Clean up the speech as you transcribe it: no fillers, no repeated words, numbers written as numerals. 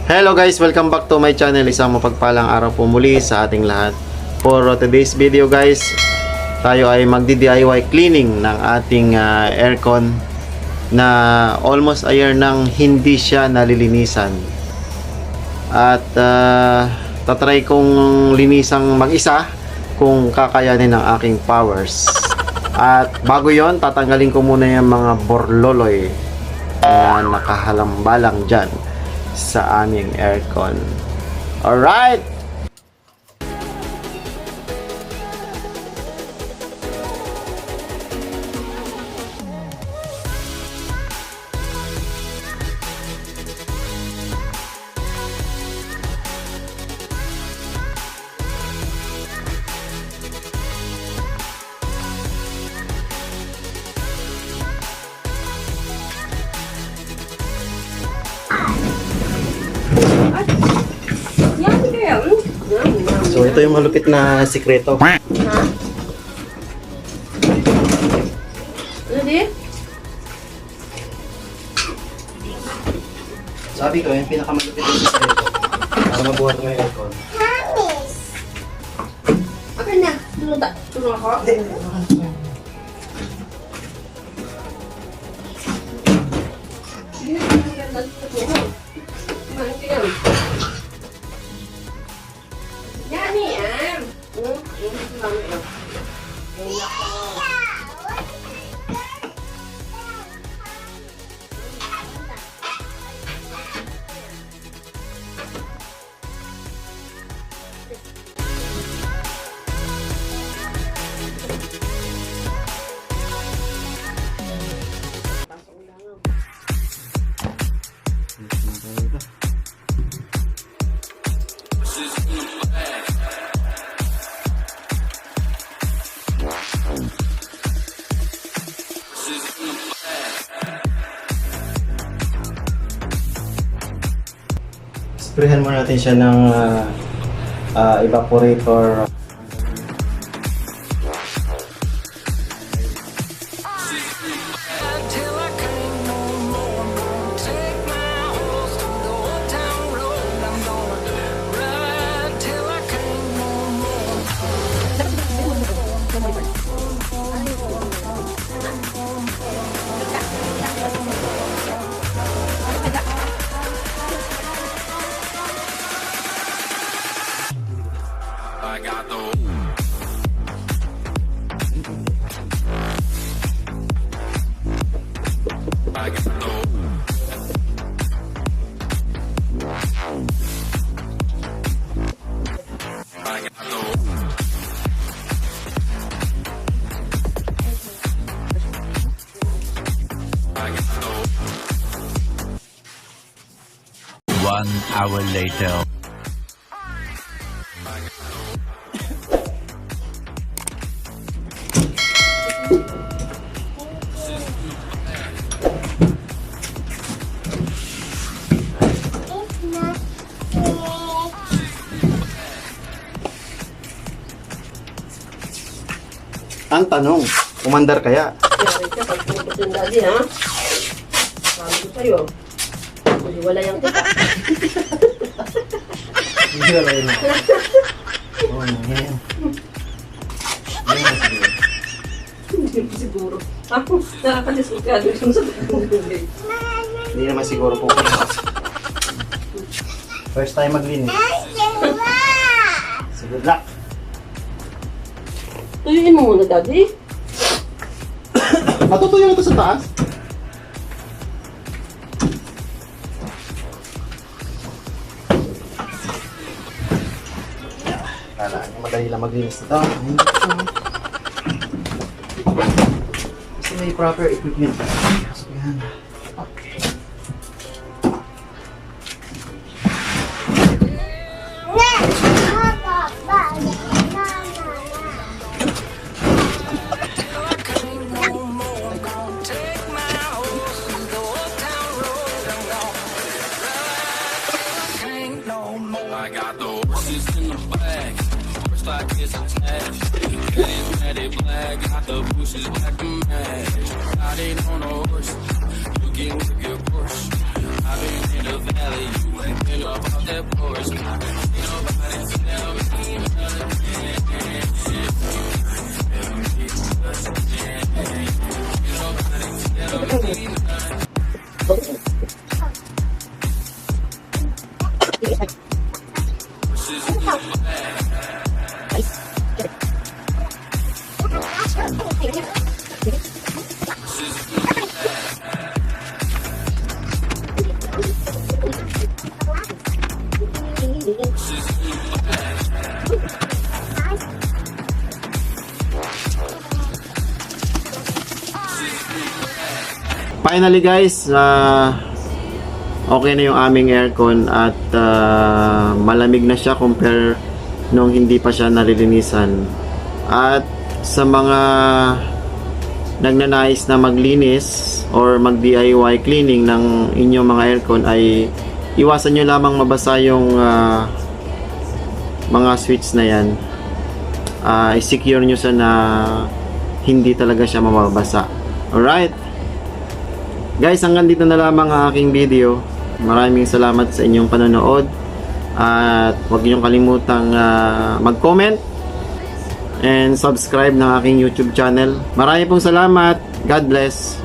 Hello guys, welcome back to my channel. Isang mapagpalang araw po muli sa ating lahat. For today's video guys, tayo ay magdi-DIY cleaning ng ating aircon na almost a year nang hindi siya nalilinisan. At tatry kong linisang mag-isa kung kakayanin ng aking powers. At bago yon, tatanggalin ko muna yung mga borloloy na nakahalambalang dyan sa aming aircon. Alright! So ito yung malupit na sikreto. Ha? Ano di? Sabi ko, yung pinakamalupit na sikreto para mabuhat mo yung aircon. Akin na. Tulong ako? Sprayhan muna natin siya ng evaporator. I got the I got the I got the I got the 1 hour later. Ang tanong, umandar kaya? Yari ka, pagpupunta yung daddy, ha? Sabi ko sa'yo. Hindi wala yung kita. Hindi wala yun. Oo, ngayon. Hindi ko siguro. Ako, nakakadisukado yung sa pagpupunta. Hindi naman siguro po. First time maglinis. So good luck. Tuyuin mo muna, daddy. Matutuyo ito sa taas. Kala niya madali lang maglinis ito. Kasi may proper equipment. So yan. Okay. I got the horses in the back. Horse like it's attached. Charismatic black. Got the bushes black to match. Riding on a horse. You can whip your Porsche. I've been in the valley. You ain't been up that porch. Finally guys, okay na yung aming aircon at malamig na siya compare nung hindi pa siya nalilinisan. At sa mga nagnanais na maglinis or mag DIY cleaning ng inyong mga aircon ay iwasan nyo lamang mabasa yung mga switch na yan. I-secure nyo siya na hindi talaga siya mababasa. Alright guys, hanggang dito na lamang ang aking video. Maraming salamat sa inyong panonood at huwag niyong kalimutang mag-comment and subscribe ng aking YouTube channel. Maraming pong salamat. God bless.